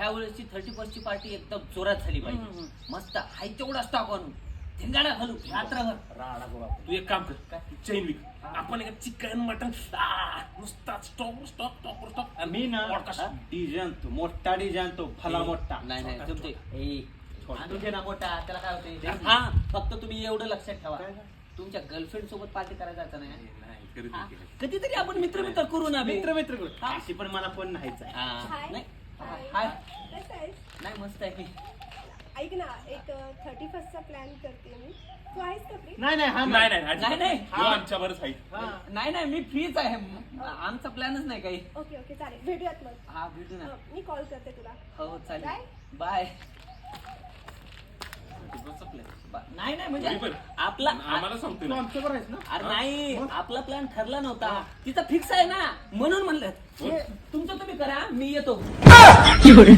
ह्या वेळेसची 31st ची party एकदम जोरात झाली पाहिजे. मस्त हाय तेवढा स्टॉक आणू, धिंगाणा घालू रात्रभर. राडा गोळा. तू एक काम कर, चैन विक. आपण एक चिकन मटन नुसता स्टॉक मी ना डीजे आणतो, मोठा डीजे आणतो, भला मोठा. नाही नाही तुमचे आणून घे ना मोठा, त्याला काय होते. जास्त. हा फक्त तुम्ही एवढं लक्षात ठेवा, तुमच्या गर्लफ्रेंड सोबत पार्टी करायला जायचं नाही. हा, कधीतरी आपण मित्र मित्र करू ना बे. मित्र अशी पण मला कोण नाहीच आहे. हा, नाही हाय नाही मस्त आहे. ऐक ना, एक 31st चा प्लॅन करते मी. तू आहेस का फ्री? नाही नाही नाही. आमच्यावरच आहे. नाही नाही मी फ्रीच आहे, आमचा प्लॅनच नाही काही. ओके चालेल, भेटूयात मग. हा भेटू ना. मी कॉल करते तुला. हो चालेल. Bye. बाय. नाही नाही म्हणजे आपला आम्हाला सांगतोय ना. आमच्यावर आहेस ना. अरे नाही, आपला प्लॅन ठरला नव्हता, तिचा फिक्स आहे ना, म्हणून म्हणलं तुमचं तुम्ही करा, मी येतो.